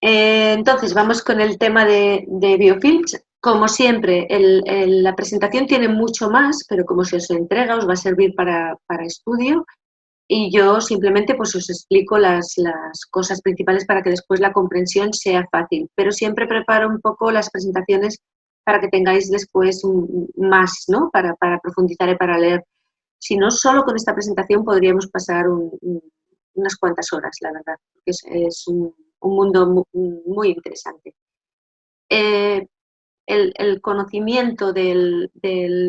Entonces, vamos con el tema de biofilms. Como siempre, la presentación tiene mucho más, pero como se os entrega, os va a servir para estudio y yo simplemente pues os explico las cosas principales para que después la comprensión sea fácil. Pero siempre preparo un poco las presentaciones para que tengáis después más, ¿no? Para profundizar y para leer. Si no, solo con esta presentación podríamos pasar unas cuantas horas, la verdad, porque es un mundo muy interesante. Eh, el conocimiento del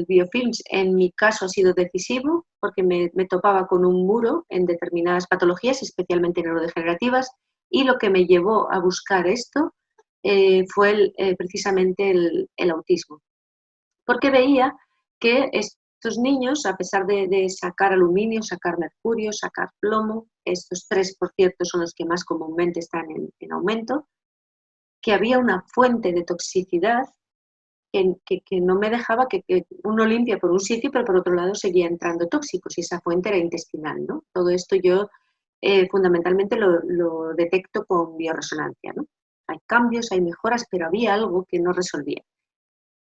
biofilms en mi caso ha sido decisivo porque me topaba con un muro en determinadas patologías, especialmente neurodegenerativas, y lo que me llevó a buscar esto fue precisamente el autismo. Porque veía que estos niños, a pesar de sacar aluminio, sacar mercurio, sacar plomo, estos tres, por cierto, son los que más comúnmente están en aumento, que había una fuente de toxicidad que no me dejaba que uno limpia por un sitio, pero por otro lado seguía entrando tóxicos y esa fuente era intestinal, ¿no? Todo esto yo fundamentalmente lo detecto con bioresonancia, ¿no? Hay cambios, hay mejoras, pero había algo que no resolvía.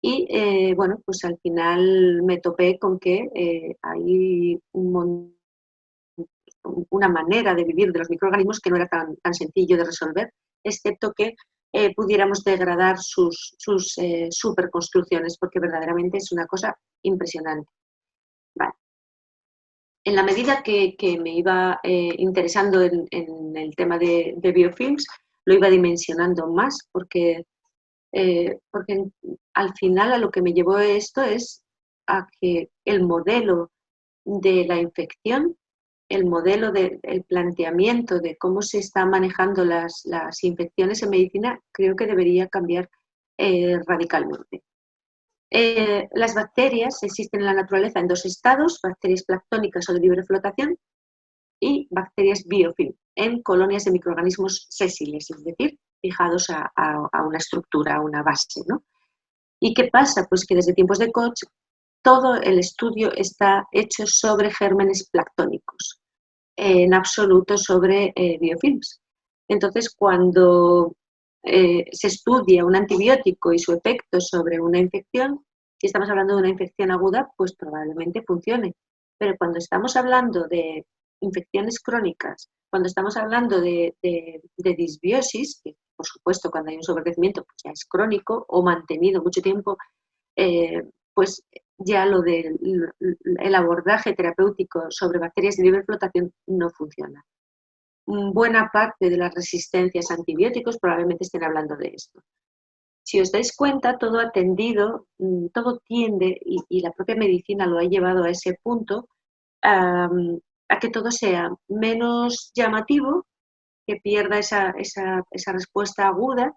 Y bueno, pues al final me topé con que hay una manera de vivir de los microorganismos que no era tan sencillo de resolver, excepto que pudiéramos degradar sus superconstrucciones, porque verdaderamente es una cosa impresionante. Vale. En la medida que me iba interesando en el tema de biofilms, lo iba dimensionando más, porque al final a lo que me llevó esto es a que el modelo de la infección, el modelo del planteamiento de cómo se están manejando las infecciones en medicina, creo que debería cambiar radicalmente. Las bacterias existen en la naturaleza en dos estados, bacterias planctónicas o de libre flotación y bacterias biofilm, en colonias de microorganismos sésiles, es decir, fijados a una estructura, a una base, ¿no? ¿Y qué pasa? Pues que desde tiempos de Koch todo el estudio está hecho sobre gérmenes planctónicos, en absoluto sobre biofilms. Entonces, cuando se estudia un antibiótico y su efecto sobre una infección, si estamos hablando de una infección aguda, pues probablemente funcione. Pero cuando estamos hablando de infecciones crónicas, cuando estamos hablando de disbiosis, que por supuesto cuando hay un sobrecrecimiento pues ya es crónico o mantenido mucho tiempo, pues ya lo del el abordaje terapéutico sobre bacterias de libre flotación no funciona. Buena parte de las resistencias a antibióticos probablemente estén hablando de esto. Si os dais cuenta, todo ha tendido, todo tiende, y la propia medicina lo ha llevado a ese punto, a que todo sea menos llamativo, que pierda esa respuesta aguda,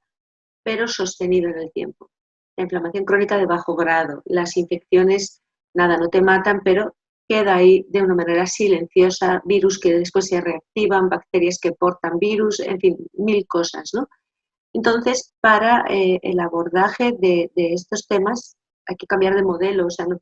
pero sostenido en el tiempo. La inflamación crónica de bajo grado, las infecciones, nada, no te matan, pero queda ahí de una manera silenciosa, virus que después se reactivan, bacterias que portan virus, en fin, mil cosas, ¿no? Entonces, para el abordaje de estos temas hay que cambiar de modelo. O sea, no,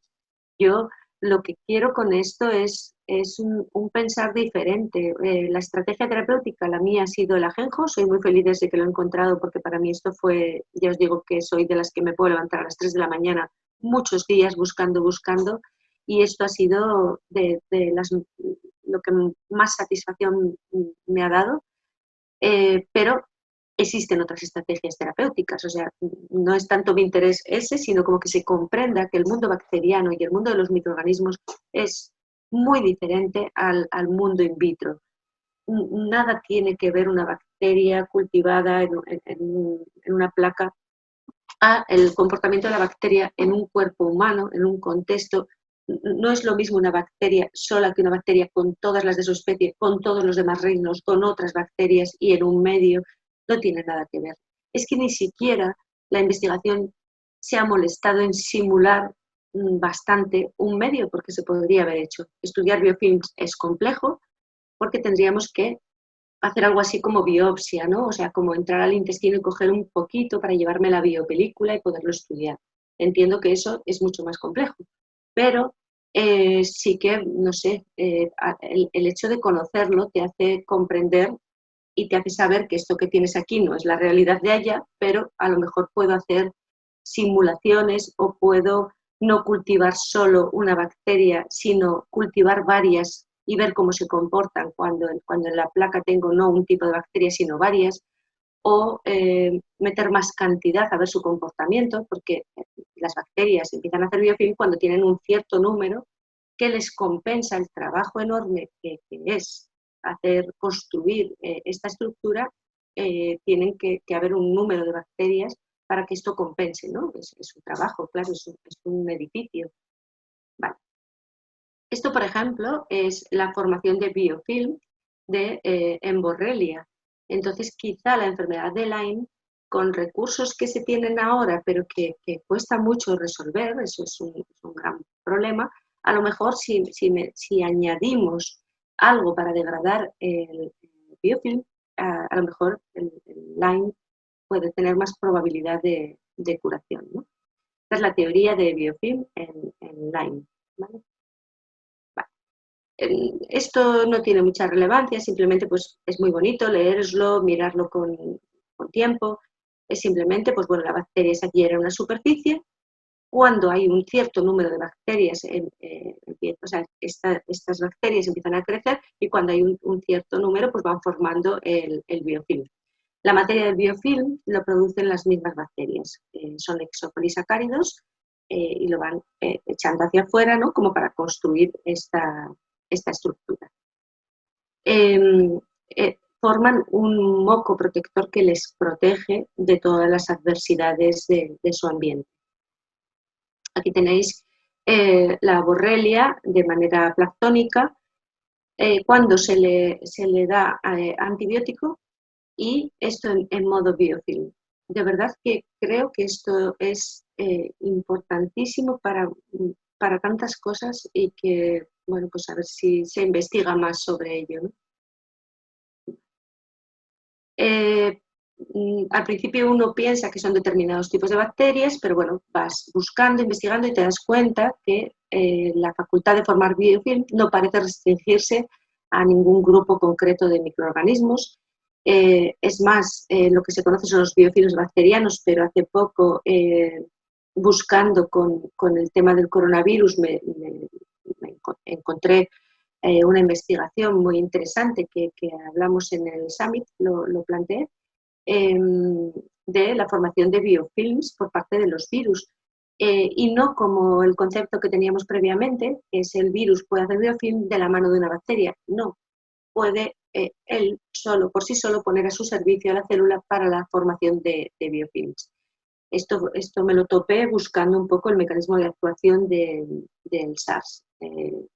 yo lo que quiero con esto es un pensar diferente. La estrategia terapéutica, la mía ha sido el ajenjo. Soy muy feliz desde que lo he encontrado porque para mí esto fue, ya os digo que soy de las que me puedo levantar a las 3 de la mañana muchos días buscando y esto ha sido lo que más satisfacción me ha dado. Pero existen otras estrategias terapéuticas, o sea, no es tanto mi interés ese, sino como que se comprenda que el mundo bacteriano y el mundo de los microorganismos es muy diferente al mundo in vitro. Nada tiene que ver una bacteria cultivada en una placa a el comportamiento de la bacteria en un cuerpo humano, en un contexto. No es lo mismo una bacteria sola que una bacteria con todas las de su especie, con todos los demás reinos, con otras bacterias y en un medio. No tiene nada que ver. Es que ni siquiera la investigación se ha molestado en simular bastante un medio porque se podría haber hecho. Estudiar biofilms es complejo porque tendríamos que hacer algo así como biopsia, ¿no? O sea, como entrar al intestino y coger un poquito para llevarme la biopelícula y poderlo estudiar. Entiendo que eso es mucho más complejo, pero sí que, no sé, el hecho de conocerlo te hace comprender y te hace saber que esto que tienes aquí no es la realidad de allá, pero a lo mejor puedo hacer simulaciones o puedo no cultivar solo una bacteria, sino cultivar varias y ver cómo se comportan cuando en la placa tengo no un tipo de bacteria, sino varias, o meter más cantidad a ver su comportamiento, porque las bacterias empiezan a hacer biofilm cuando tienen un cierto número que les compensa el trabajo enorme que es construir esta estructura, tienen que haber un número de bacterias para que esto compense, ¿no? Es un trabajo, claro, es un edificio. Vale. Esto, por ejemplo, es la formación de biofilm de en Borrelia. Entonces, quizá la enfermedad de Lyme, con recursos que se tienen ahora, pero que cuesta mucho resolver, eso es un gran problema, a lo mejor si añadimos algo para degradar el biofilm, a lo mejor el Lyme puede tener más probabilidad de curación, ¿no? Esta es la teoría de biofilm en Lyme, ¿vale? Esto no tiene mucha relevancia, simplemente pues, es muy bonito leerlo, mirarlo con tiempo. Es simplemente, pues bueno, la bacteria se adhiere a una superficie. Cuando hay un cierto número de bacterias, o sea, estas bacterias empiezan a crecer y cuando hay un cierto número, pues van formando el biofilm. La materia del biofilm lo producen las mismas bacterias. Son exopolisacáridos y lo van echando hacia afuera, ¿no? Como para construir esta estructura. Forman un moco protector que les protege de todas las adversidades de su ambiente. Aquí tenéis la borrelia de manera planctónica, cuando se le da antibiótico y esto en modo biofilm. De verdad que creo que esto es importantísimo para tantas cosas y que, bueno, pues a ver si se investiga más sobre ello, ¿no? Al principio uno piensa que son determinados tipos de bacterias, pero bueno, vas buscando, investigando y te das cuenta que la facultad de formar biofilm no parece restringirse a ningún grupo concreto de microorganismos. Es más, lo que se conoce son los biofilms bacterianos, pero hace poco, buscando con el tema del coronavirus, me encontré una investigación muy interesante que hablamos en el Summit, lo planteé, de la formación de biofilms por parte de los virus. Y no como el concepto que teníamos previamente, que es el virus puede hacer biofilm de la mano de una bacteria. No, puede él solo, por sí solo, poner a su servicio a la célula para la formación de biofilms. Esto me lo topé buscando un poco el mecanismo de actuación del SARS, el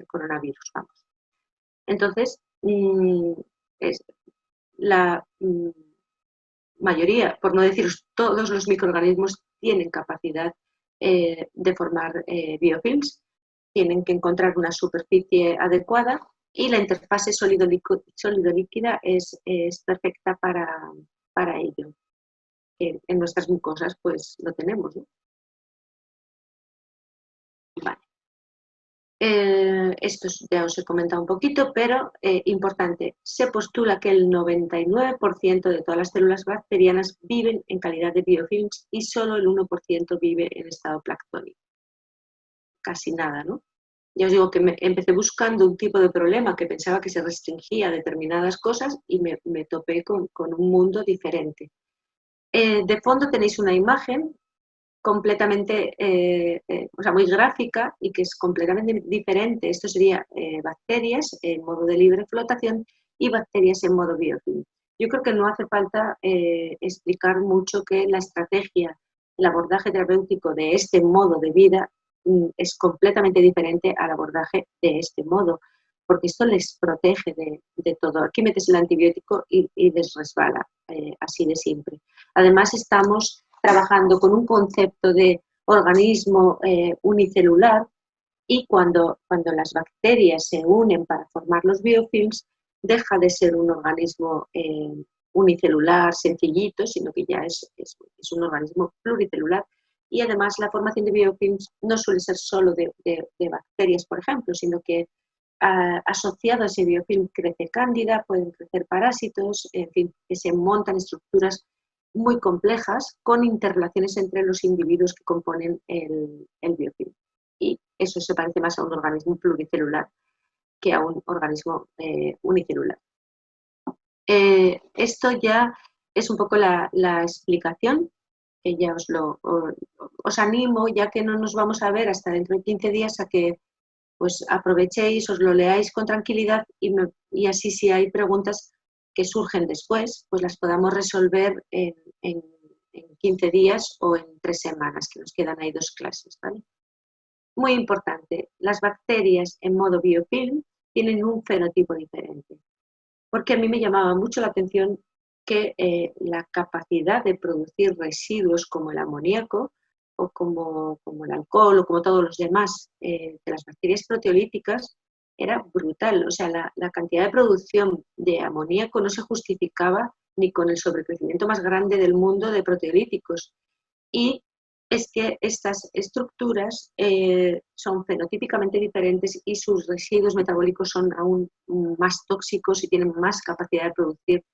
coronavirus, vamos. Entonces, la mayoría, por no deciros todos los microorganismos, tienen capacidad de formar biofilms, tienen que encontrar una superficie adecuada y la interfase sólido-líquida es perfecta para ello. En nuestras mucosas pues lo tenemos, ¿no? Vale. Esto ya os he comentado un poquito, pero importante, se postula que el 99% de todas las células bacterianas viven en calidad de biofilms y solo el 1% vive en estado planctónico. Casi nada, ¿no? Ya os digo que empecé buscando un tipo de problema que pensaba que se restringía a determinadas cosas y me topé con un mundo diferente. De fondo tenéis una imagen completamente, o sea, muy gráfica y que es completamente diferente. Esto sería bacterias en modo de libre flotación y bacterias en modo biofilm. Yo creo que no hace falta explicar mucho que la estrategia, el abordaje terapéutico de este modo de vida es completamente diferente al abordaje de este modo, porque esto les protege de todo. Aquí metes el antibiótico y les resbala, así de siempre. Además, estamos trabajando con un concepto de organismo unicelular y cuando las bacterias se unen para formar los biofilms, deja de ser un organismo unicelular, sencillito, sino que ya es un organismo pluricelular. Y además la formación de biofilms no suele ser solo de bacterias, por ejemplo, sino que asociado a ese biofilm crece cándida, pueden crecer parásitos, en fin, que se montan estructuras muy complejas con interrelaciones entre los individuos que componen el biofilm. Y eso se parece más a un organismo pluricelular que a un organismo unicelular. Esto ya es un poco la explicación, que ya os animo, ya que no nos vamos a ver hasta dentro de 15 días, a que pues aprovechéis, os lo leáis con tranquilidad y así si hay preguntas que surgen después, pues las podamos resolver en 15 días o en 3 semanas, que nos quedan ahí 2 clases, ¿vale? Muy importante, las bacterias en modo biofilm tienen un fenotipo diferente, porque a mí me llamaba mucho la atención que la capacidad de producir residuos como el amoníaco o como el alcohol o como todos los demás de las bacterias proteolíticas era brutal. O sea, la cantidad de producción de amoníaco no se justificaba ni con el sobrecrecimiento más grande del mundo de proteolíticos. Y es que estas estructuras son fenotípicamente diferentes y sus residuos metabólicos son aún más tóxicos y tienen más capacidad de producir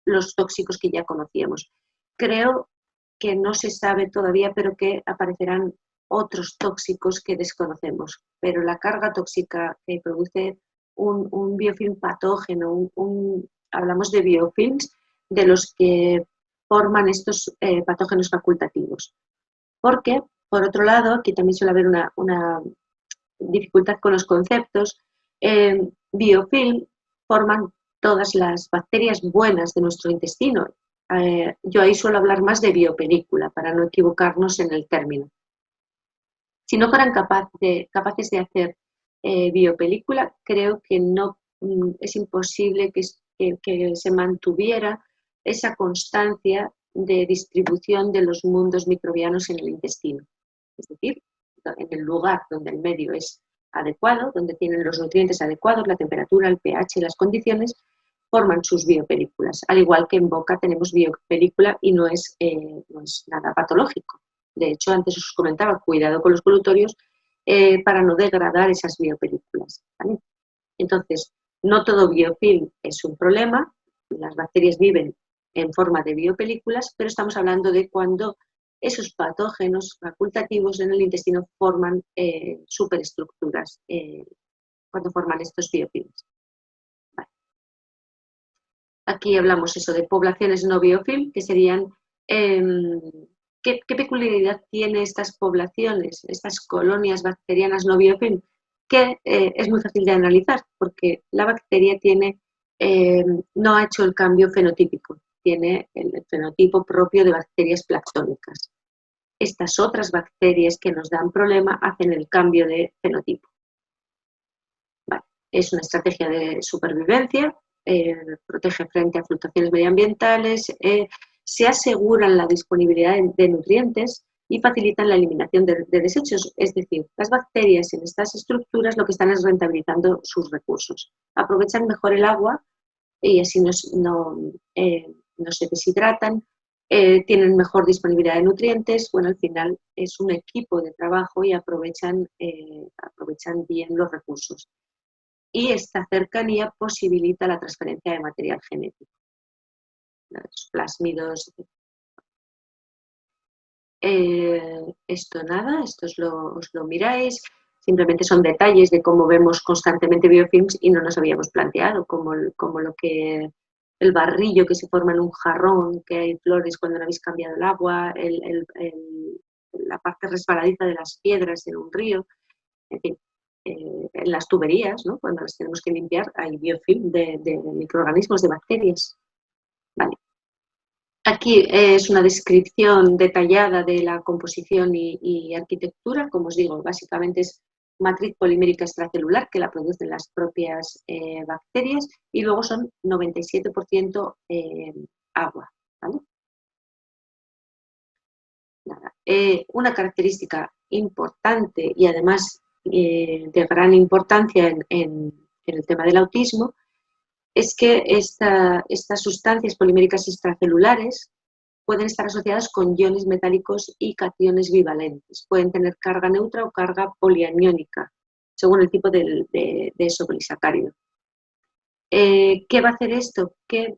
los tóxicos que ya conocíamos. Creo que no se sabe todavía, pero que aparecerán otros tóxicos que desconocemos. Pero la carga tóxica que produce un biofilm patógeno, hablamos de biofilms de los que forman estos patógenos facultativos. Porque, por otro lado, aquí también suele haber una dificultad con los conceptos, biofilm forman todas las bacterias buenas de nuestro intestino. Yo ahí suelo hablar más de biopelícula, para no equivocarnos en el término. Si no fueran capaces de hacer biopelícula, creo que no es imposible que se mantuviera esa constancia de distribución de los mundos microbianos en el intestino. Es decir, en el lugar donde el medio es adecuado, donde tienen los nutrientes adecuados, la temperatura, el pH y las condiciones, forman sus biopelículas. Al igual que en boca tenemos biopelícula y no es nada patológico. De hecho, antes os comentaba, cuidado con los colutorios para no degradar esas biopelículas, ¿vale? Entonces, no todo biofilm es un problema, las bacterias viven en forma de biopelículas, pero estamos hablando de cuando esos patógenos facultativos en el intestino forman superestructuras, cuando forman estos biofilms. Vale. Aquí hablamos eso de poblaciones no biofilm, que serían ¿qué peculiaridad tienen estas poblaciones, estas colonias bacterianas no biofilm? Que es muy fácil de analizar, porque la bacteria no ha hecho el cambio fenotípico, tiene el fenotipo propio de bacterias planctónicas. Estas otras bacterias que nos dan problema hacen el cambio de fenotipo. Vale. Es una estrategia de supervivencia, protege frente a fluctuaciones medioambientales, se aseguran la disponibilidad de nutrientes y facilitan la eliminación de desechos. Es decir, las bacterias en estas estructuras lo que están es rentabilizando sus recursos. Aprovechan mejor el agua y así no se deshidratan, tienen mejor disponibilidad de nutrientes. Bueno, al final es un equipo de trabajo y aprovechan bien los recursos. Y esta cercanía posibilita la transferencia de material genético. Los plásmidos. Esto nada, esto os lo miráis. Simplemente son detalles de cómo vemos constantemente biofilms y no nos habíamos planteado, como el barrillo que se forma en un jarrón, que hay flores cuando no habéis cambiado el agua, la parte resbaladiza de las piedras en un río, en fin, en las tuberías, ¿no? Cuando las tenemos que limpiar, hay biofilm de microorganismos, de bacterias. Vale. Aquí es una descripción detallada de la composición y arquitectura. Como os digo, básicamente es matriz polimérica extracelular, que la producen las propias bacterias, y luego son 97% agua, ¿vale? Nada. Una característica importante y además de gran importancia en el tema del autismo es que estas sustancias poliméricas extracelulares pueden estar asociadas con iones metálicos y cationes bivalentes. Pueden tener carga neutra o carga polianiónica. según el tipo de eso polisacárido. ¿Qué va a hacer esto? Que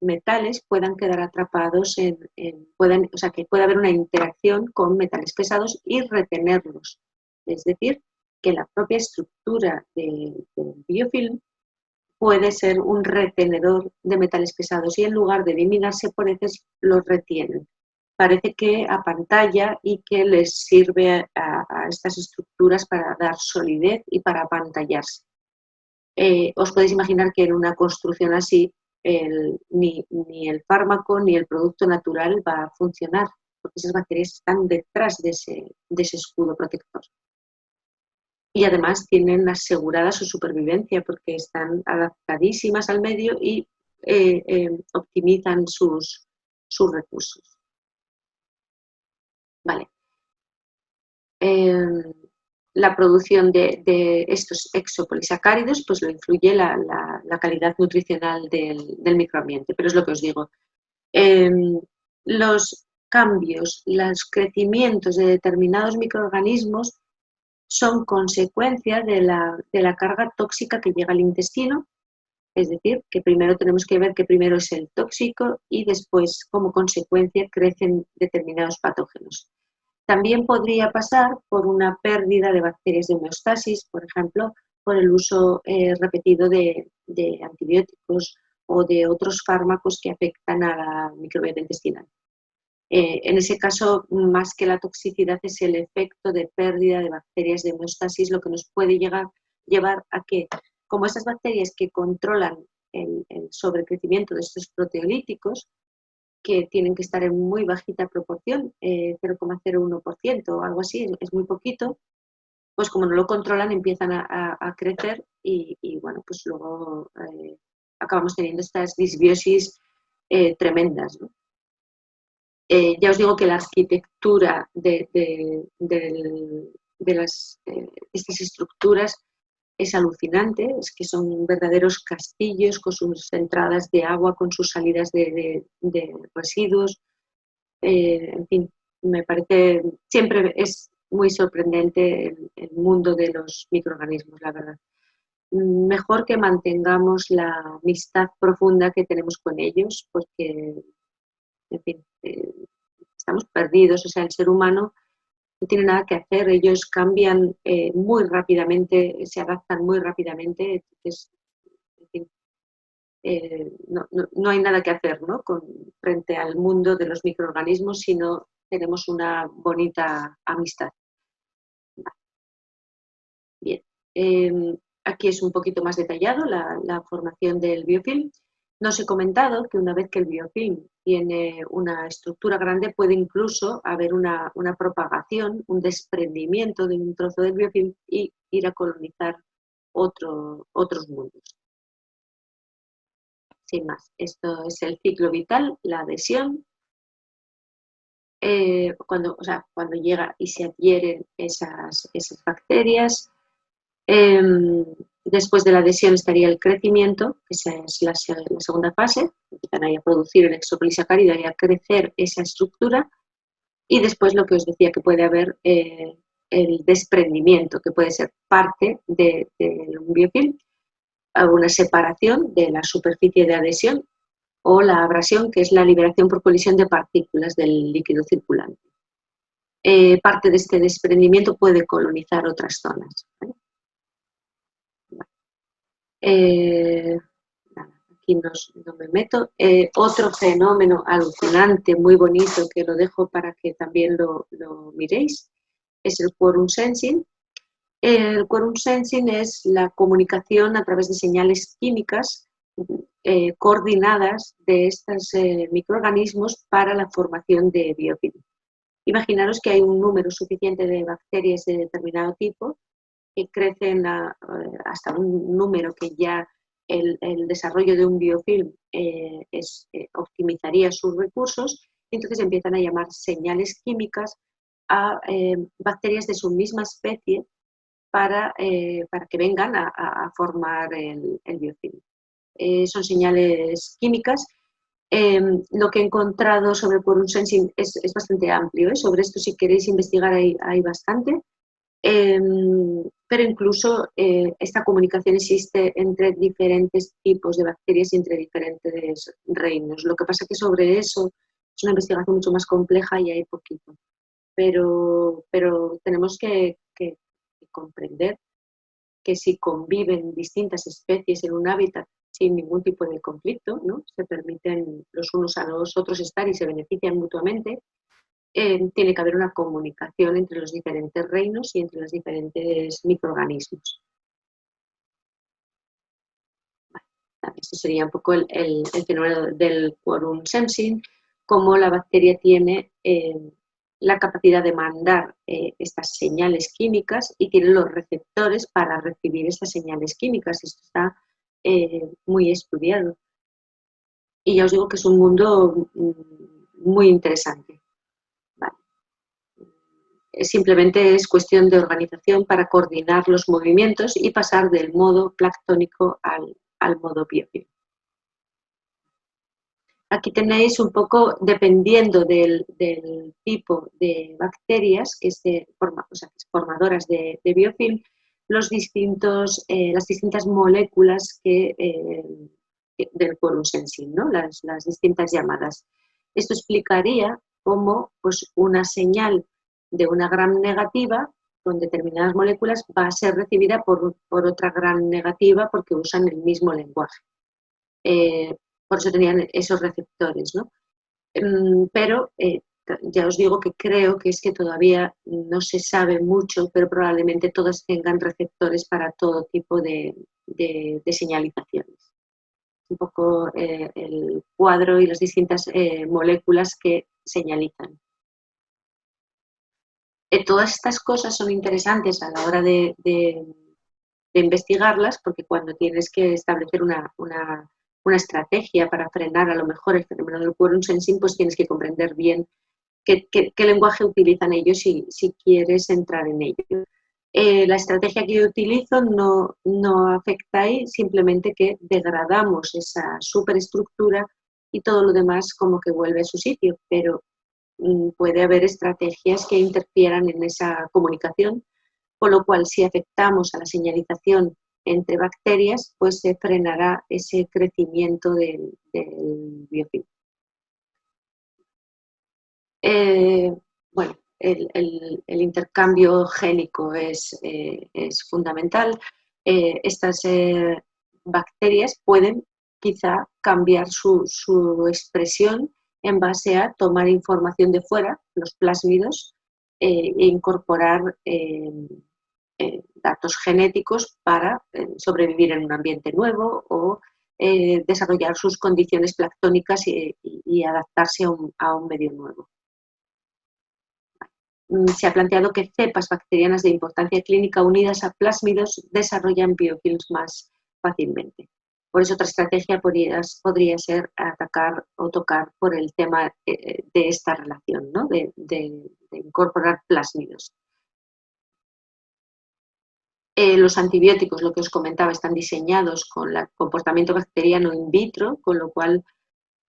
metales puedan quedar atrapados o sea, que pueda haber una interacción con metales pesados y retenerlos. Es decir, que la propia estructura del biofilm puede ser un retenedor de metales pesados y en lugar de eliminarse por veces los retienen. Parece que apantalla y que les sirve a estas estructuras para dar solidez y para apantallarse. Os podéis imaginar que en una construcción así ni el fármaco ni el producto natural va a funcionar, porque esas bacterias están detrás de ese escudo protector. Y además tienen asegurada su supervivencia porque están adaptadísimas al medio y optimizan sus recursos. Vale. La producción de estos exopolisacáridos pues lo influye la calidad nutricional del microambiente, pero es lo que os digo. Los cambios, los crecimientos de determinados microorganismos son consecuencia de la carga tóxica que llega al intestino, es decir, que primero tenemos que ver que primero es el tóxico y después, como consecuencia, crecen determinados patógenos. También podría pasar por una pérdida de bacterias de homeostasis, por ejemplo, por el uso repetido de antibióticos o de otros fármacos que afectan a la microbiota intestinal. En ese caso, más que la toxicidad, es el efecto de pérdida de bacterias de homeostasis lo que nos puede llevar a que, como estas bacterias que controlan el sobrecrecimiento de estos proteolíticos, que tienen que estar en muy bajita proporción, 0,01% o algo así, es muy poquito, pues como no lo controlan empiezan a crecer y bueno, pues luego acabamos teniendo estas disbiosis tremendas, ¿no? Ya os digo que la arquitectura de estas estructuras es alucinante, es que son verdaderos castillos con sus entradas de agua, con sus salidas de residuos. En fin, me parece, siempre es muy sorprendente el mundo de los microorganismos, la verdad. Mejor que mantengamos la amistad profunda que tenemos con ellos, porque, en fin, estamos perdidos, o sea, el ser humano no tiene nada que hacer, ellos cambian muy rápidamente, se adaptan muy rápidamente, entonces, en fin, no hay nada que hacer, ¿no? Frente al mundo de los microorganismos si no tenemos una bonita amistad. Bien, aquí es un poquito más detallado la formación del biofilm. Nos he comentado que una vez que el biofilm tiene una estructura grande puede incluso haber una propagación, un desprendimiento de un trozo del biofilm y ir a colonizar otros mundos. Sin más, esto es el ciclo vital, la adhesión. Cuando llega y se adhieren esas bacterias. Después de la adhesión estaría el crecimiento, que esa es la segunda fase, empiezan ahí a producir el exopolisacárido y a crecer esa estructura, y después lo que os decía que puede haber el desprendimiento, que puede ser parte de un biofilm, una separación de la superficie de adhesión o la abrasión, que es la liberación por colisión de partículas del líquido circulante. Parte de este desprendimiento puede colonizar otras zonas, ¿vale? Aquí no me meto. Otro fenómeno alucinante, muy bonito, que lo dejo para que también lo miréis, es el quorum sensing. El quorum sensing es la comunicación a través de señales químicas coordinadas de estos microorganismos para la formación de biofilm. Imaginaros que hay un número suficiente de bacterias de determinado tipo que crecen hasta un número que ya el desarrollo de un biofilm optimizaría sus recursos, y entonces empiezan a llamar señales químicas a bacterias de su misma especie para que vengan a formar el biofilm. Son señales químicas. Lo que he encontrado sobre quorum sensing es bastante amplio. Sobre esto, si queréis investigar, hay bastante. pero incluso esta comunicación existe entre diferentes tipos de bacterias y entre diferentes reinos. Lo que pasa es que sobre eso es una investigación mucho más compleja y hay poquito. Pero tenemos que comprender que si conviven distintas especies en un hábitat sin ningún tipo de conflicto, ¿no? Se permiten los unos a los otros estar y se benefician mutuamente, tiene que haber una comunicación entre los diferentes reinos y entre los diferentes microorganismos. Vale, este sería un poco el fenómeno del quorum sensing, cómo la bacteria tiene la capacidad de mandar estas señales químicas y tiene los receptores para recibir estas señales químicas. Esto está muy estudiado. Y ya os digo que es un mundo muy interesante. Vale. Simplemente es cuestión de organización para coordinar los movimientos y pasar del modo planctónico al modo biofilm. Aquí tenéis un poco, dependiendo del tipo de bacterias que formadoras de biofilm, las distintas moléculas del quorum sensing, ¿no? las distintas llamadas. Esto explicaría cómo pues, una señal de una gram negativa con determinadas moléculas va a ser recibida por otra gram negativa porque usan el mismo lenguaje. Por eso tenían esos receptores, ¿no? Pero ya os digo que creo que es que todavía no se sabe mucho, pero probablemente todas tengan receptores para todo tipo de señalizaciones. Un poco el cuadro y las distintas moléculas que señalizan. Todas estas cosas son interesantes a la hora de investigarlas, porque cuando tienes que establecer una estrategia para frenar a lo mejor el fenómeno del quorum sensing, pues tienes que comprender bien qué lenguaje utilizan ellos si quieres entrar en ello. La estrategia que yo utilizo no afecta ahí, simplemente que degradamos esa superestructura y todo lo demás como que vuelve a su sitio, pero puede haber estrategias que interfieran en esa comunicación, con lo cual si afectamos a la señalización entre bacterias, pues se frenará ese crecimiento del biofilm. Bueno, el intercambio génico es fundamental. Estas bacterias pueden quizá cambiar su expresión en base a tomar información de fuera, los plásmidos, e incorporar datos genéticos para sobrevivir en un ambiente nuevo o desarrollar sus condiciones planctónicas y adaptarse a un medio nuevo. Se ha planteado que cepas bacterianas de importancia clínica unidas a plásmidos desarrollan biofilms más fácilmente. Por eso otra estrategia podría ser atacar o tocar por el tema de esta relación, ¿no? de incorporar plásmidos. Los antibióticos, lo que os comentaba, están diseñados con el comportamiento bacteriano in vitro, con lo cual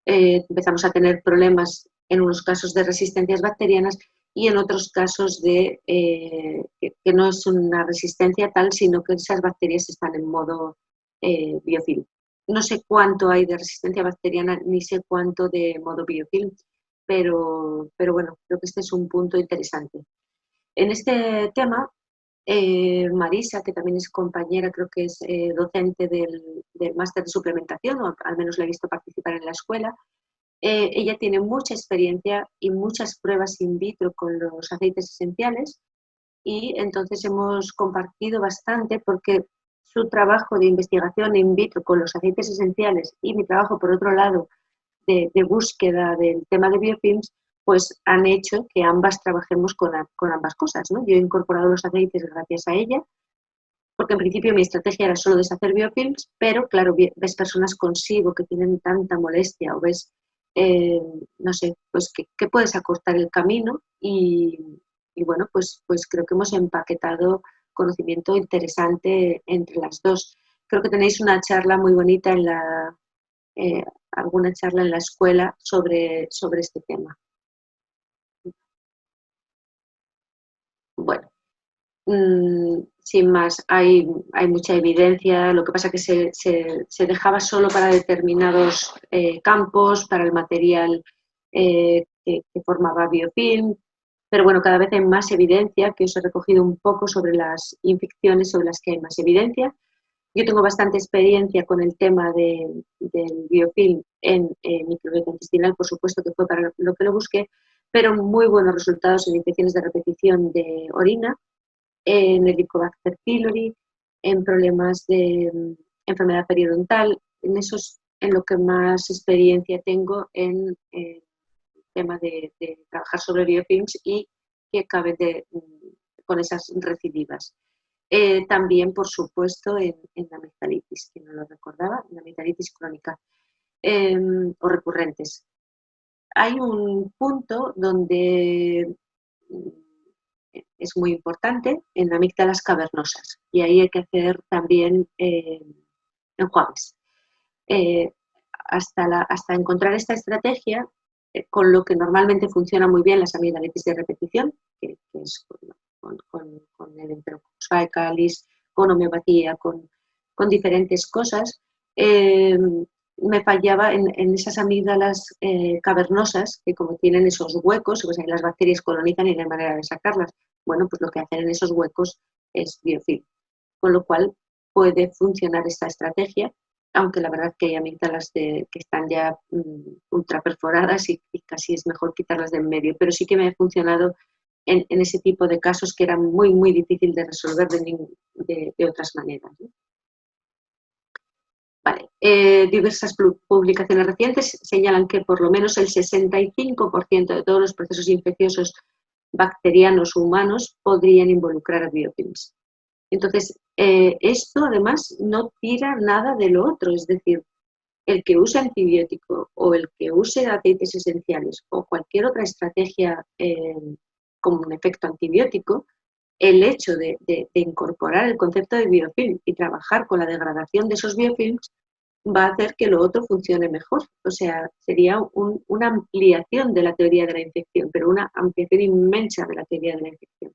empezamos a tener problemas en unos casos de resistencias bacterianas y en otros casos que no es una resistencia tal, sino que esas bacterias están en modo biofilm. No sé cuánto hay de resistencia bacteriana ni sé cuánto de modo biofilm, pero bueno, creo que este es un punto interesante. En este tema, Marisa, que también es compañera, creo que es docente del máster de suplementación, o al menos la he visto participar en la escuela, ella tiene mucha experiencia y muchas pruebas in vitro con los aceites esenciales y entonces hemos compartido bastante porque su trabajo de investigación in vitro con los aceites esenciales y mi trabajo, por otro lado, de búsqueda del tema de biofilms, pues han hecho que ambas trabajemos con ambas cosas, ¿no? Yo he incorporado los aceites gracias a ella, porque en principio mi estrategia era solo deshacer biofilms, pero claro, ves personas consigo que tienen tanta molestia o ves, no sé, pues que puedes acortar el camino y bueno, pues creo que hemos empaquetado conocimiento interesante entre las dos. Creo que tenéis una charla muy bonita alguna charla en la escuela sobre este tema. Bueno, Sin más, hay mucha evidencia, lo que pasa es que se dejaba solo para determinados campos, para el material que formaba biofilm, pero bueno, cada vez hay más evidencia, que os he recogido un poco sobre las infecciones sobre las que hay más evidencia. Yo tengo bastante experiencia con el tema del biofilm en microbiota intestinal, por supuesto que fue para lo que lo busqué, pero muy buenos resultados en infecciones de repetición de orina, en Helicobacter pylori, en problemas de enfermedad periodontal, en lo que más experiencia tengo en tema de trabajar sobre biofilms y que acabe con esas recidivas. También, por supuesto, en la amigdalitis, que no lo recordaba, en la amigdalitis crónica o recurrentes. Hay un punto donde es muy importante en amígdalas cavernosas y ahí hay que hacer también enjuagues. Hasta encontrar esta estrategia, con lo que normalmente funciona muy bien las amigdalitis de repetición, que es con el Enterococcus faecalis, con homeopatía, con diferentes cosas, me fallaba en esas amígdalas cavernosas, que como tienen esos huecos, pues ahí las bacterias colonizan y no hay manera de sacarlas. Bueno, pues lo que hacen en esos huecos es biofilm, con lo cual puede funcionar esta estrategia, aunque la verdad que hay amígdalas que están ya ultra perforadas y casi es mejor quitarlas de en medio, pero sí que me ha funcionado en ese tipo de casos que eran muy, muy difícil de resolver de otras maneras, ¿no? Vale. Diversas publicaciones recientes señalan que por lo menos el 65% de todos los procesos infecciosos bacterianos o humanos podrían involucrar biofilms. Entonces, esto además no tira nada de lo otro, es decir, el que use antibiótico o el que use aceites esenciales o cualquier otra estrategia con un efecto antibiótico, el hecho de incorporar el concepto de biofilm y trabajar con la degradación de esos biofilms va a hacer que lo otro funcione mejor. O sea, sería una ampliación de la teoría de la infección, pero una ampliación inmensa de la teoría de la infección.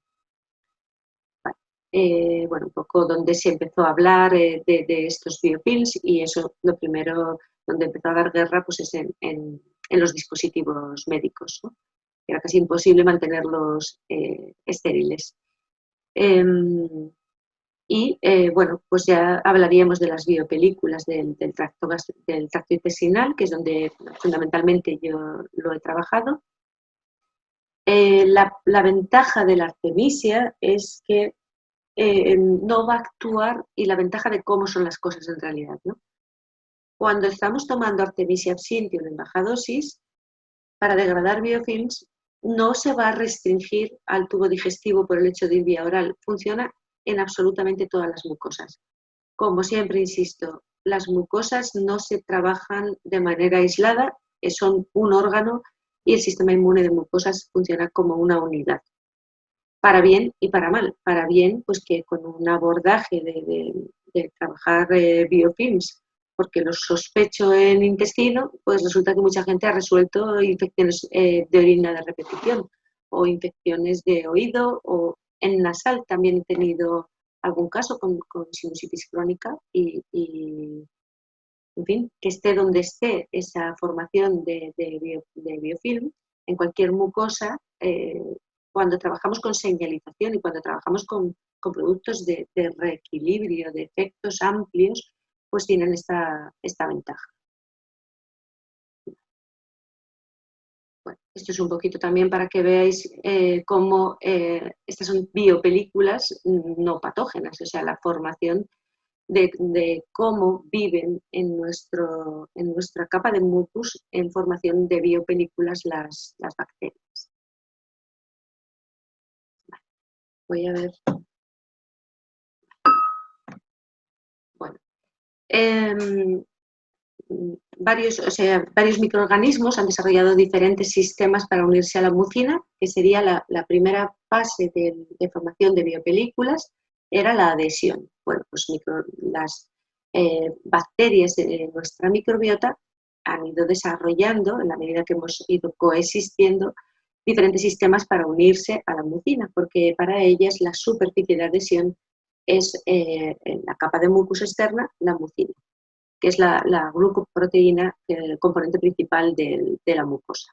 Bueno, un poco donde se empezó a hablar de estos biofilms y eso, lo primero donde empezó a dar guerra pues es en los dispositivos médicos, ¿no? Era casi imposible mantenerlos estériles. Bueno, pues ya hablaríamos de las biopelículas del tracto intestinal, que es donde fundamentalmente yo lo he trabajado. La ventaja de la artemisia es que no va a actuar, y la ventaja de cómo son las cosas en realidad, ¿no? Cuando estamos tomando Artemisia absinthium en baja dosis, para degradar biofilms, no se va a restringir al tubo digestivo por el hecho de ir vía oral. Funciona en absolutamente todas las mucosas. Como siempre insisto, las mucosas no se trabajan de manera aislada, son un órgano y el sistema inmune de mucosas funciona como una unidad. Para bien y para mal. Para bien, pues que con un abordaje de trabajar biofilms, porque los sospecho en intestino, pues resulta que mucha gente ha resuelto infecciones de orina de repetición o infecciones de oído o en nasal. También he tenido algún caso con sinusitis crónica y, en fin, que esté donde esté esa formación de biofilm, en cualquier mucosa, cuando trabajamos con señalización y cuando trabajamos con productos de reequilibrio, de efectos amplios, pues tienen esta ventaja. Bueno, esto es un poquito también para que veáis cómo estas son biopelículas no patógenas, o sea, la formación de cómo viven en nuestra capa de mucus en formación de biopelículas las bacterias. Vale, voy a ver. Bueno, varios microorganismos han desarrollado diferentes sistemas para unirse a la mucina, que sería la primera fase de formación de biopelículas, era la adhesión. Bueno, pues las bacterias de nuestra microbiota han ido desarrollando, en la medida que hemos ido coexistiendo, diferentes sistemas para unirse a la mucina, porque para ellas la superficie de adhesión es en la capa de mucus externa, la mucina, que es la glucoproteína, el componente principal de la mucosa.